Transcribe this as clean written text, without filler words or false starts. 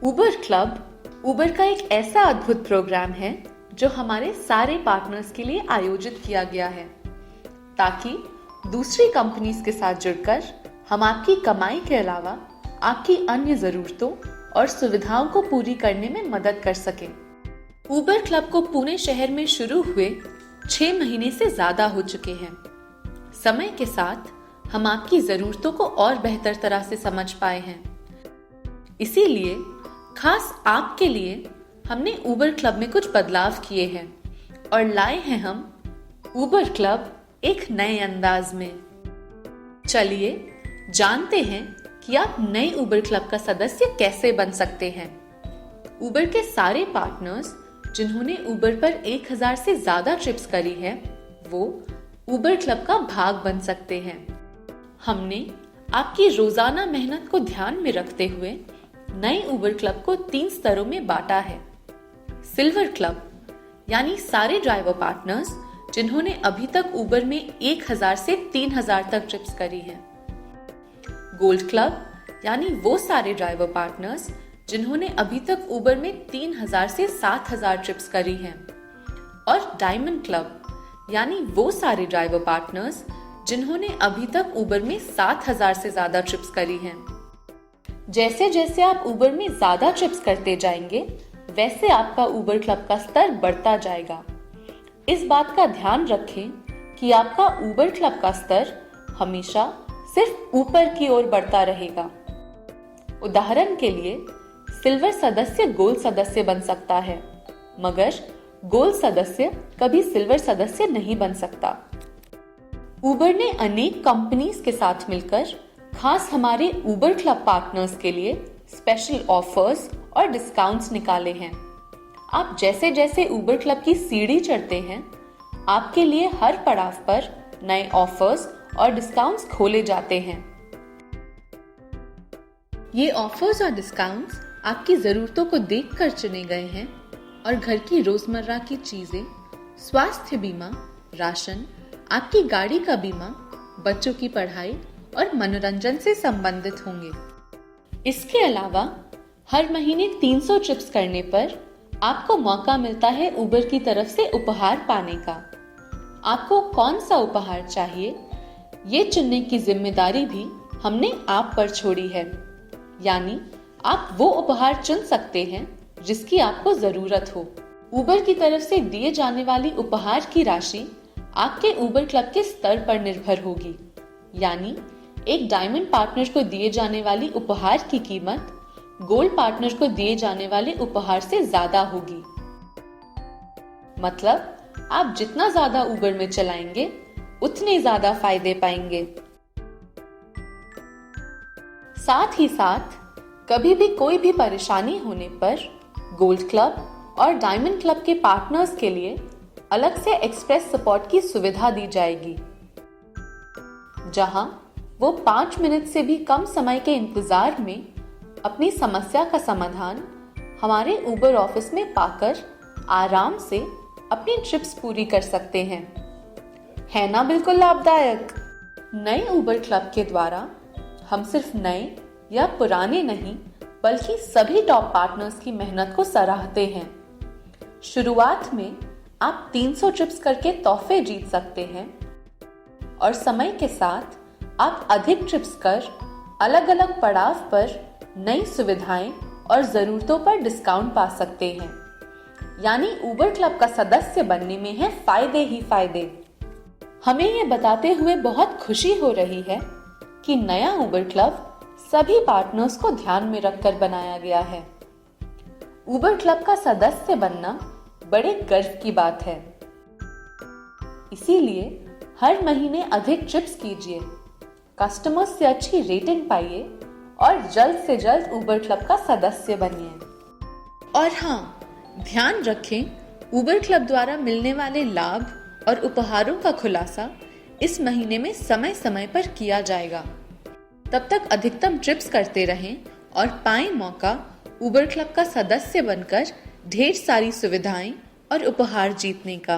उबर club उबर का एक ऐसा अद्भुत प्रोग्राम है जो हमारे सारे पार्टनर्स के लिए आयोजित किया गया है ताकि दूसरी कंपनीज के साथ जुड़कर हम आपकी कमाई के अलावा आपकी अन्य जरूरतों और सुविधाओं को पूरी करने में मदद कर सकें। उबर क्लब को पुणे शहर में शुरू हुए 6 महीने से ज्यादा हो चुके हैं। समय के साथ हम आपकी जरूरतों को और बेहतर तरह से समझ पाए हैं। इसीलिए खास आपके लिए हमने उबर क्लब में कुछ बदलाव किए हैं और लाए हैं हम उबर क्लब एक नए अंदाज में। चलिए जानते हैं कि आप नए उबर क्लब का सदस्य कैसे बन सकते हैं। उबर के सारे पार्टनर्स जिन्होंने उबर पर 1000 से ज्यादा ट्रिप्स करी है वो उबर क्लब का भाग बन सकते हैं। हमने आपकी रोजाना मेहनत को ध्यान में रखते हुए नए उबर क्लब को 3 स्तरों में बांटा है। सिल्वर क्लब यानी सारे ड्राइवर पार्टनर्स जिन्होंने अभी तक उबर में 1000 से 3000 तक ट्रिप्स करी हैं। गोल्ड क्लब यानी वो सारे ड्राइवर पार्टनर्स जिन्होंने अभी तक उबर में 3000 से 7000 ट्रिप्स करी हैं। और डायमंड क्लब यानी वो सारे ड्राइवर पार्टनर्स जिन्होंने अभी तक उबर में 7000 से ज्यादा ट्रिप्स करी हैं। जैसे जैसे आप उबर में ज्यादा ट्रिप्स करते जाएंगे वैसे आपका उबर क्लब का स्तर बढ़ता जाएगा। इस बात का ध्यान रखें कि आपका उबर क्लब का स्तर हमेशा सिर्फ ऊपर की ओर बढ़ता रहेगा। उदाहरण के लिए सिल्वर सदस्य गोल्ड सदस्य बन सकता है, मगर गोल्ड सदस्य कभी सिल्वर सदस्य नहीं बन सकता। उबर ने अनेक कंपनीज के साथ मिलकर खास हमारे उबर क्लब पार्टनर्स के लिए स्पेशल ऑफर्स और डिस्काउंट्स निकाले हैं। आप जैसे जैसे उबर क्लब की सीढ़ी चढ़ते हैं आपके लिए हर पड़ाव पर नए ऑफर्स और डिस्काउंट्स खोले जाते हैं। ये ऑफर्स और डिस्काउंट्स आपकी जरूरतों को देखकर चुने गए हैं और घर की रोजमर्रा की चीजें, स्वास्थ्य बीमा, राशन, आपकी गाड़ी का बीमा, बच्चों की पढ़ाई और मनोरंजन से संबंधित होंगे। इसके अलावा हर महीने 300 ट्रिप्स करने पर आपको मौका मिलता है उबर की तरफ से उपहार पाने का। आपको कौन सा उपहार चाहिए ये चुनने की जिम्मेदारी भी हमने आप पर छोड़ी है, यानी आप वो उपहार चुन सकते हैं जिसकी आपको जरूरत हो। उबर की तरफ से दिए जाने वाली उपहार की राशि आपके उबर क्लब के स्तर पर निर्भर होगी, यानी एक डायमंड पार्टनर को दिए जाने वाली उपहार की कीमत गोल्ड पार्टनर को दिए जाने वाले उपहार से ज्यादा होगी। मतलब आप जितना ज्यादा उबर में चलाएंगे उतने ज्यादा फायदे पाएंगे। साथ ही साथ कभी भी कोई भी परेशानी होने पर गोल्ड क्लब और डायमंड क्लब के पार्टनर्स के लिए अलग से एक्सप्रेस सपोर्ट की सुविधा दी जाएगी, जहां वो 5 मिनट से भी कम समय के इंतजार में अपनी समस्या का समाधान हमारे उबर ऑफिस में पाकर आराम से अपनी ट्रिप्स पूरी कर सकते हैं। है ना बिल्कुल लाभदायक। नए उबर क्लब के द्वारा हम सिर्फ नए या पुराने नहीं बल्कि सभी टॉप पार्टनर्स की मेहनत को सराहते हैं। शुरुआत में आप 300 ट्रिप्स करके तोहफे जीत सकते हैं और समय के साथ आप अधिक ट्रिप्स कर अलग अलग पड़ाव पर नई सुविधाएं और जरूरतों पर डिस्काउंट पा सकते हैं। यानी उबर क्लब का सदस्य बनने में है फायदे ही फायदे। हमें ये बताते हुए बहुत खुशी हो रही है कि नया उबर क्लब सभी पार्टनर्स को ध्यान में रखकर बनाया गया है। उबर क्लब का सदस्य बनना बड़े गर्व की बात है। इसीलिए हर महीने अधिक ट्रिप्स कीजिए, कस्टमर्स से अच्छी रेटिंग पाइए और जल्द से जल्द उबर क्लब का सदस्य बनिए। और हाँ, ध्यान रखें उबर क्लब द्वारा मिलने वाले लाभ और उपहारों का खुलासा इस महीने में समय समय पर किया जाएगा। तब तक अधिकतम ट्रिप्स करते रहें और पाएं मौका उबर क्लब का सदस्य बनकर ढेर सारी सुविधाएं और उपहार जीतने का।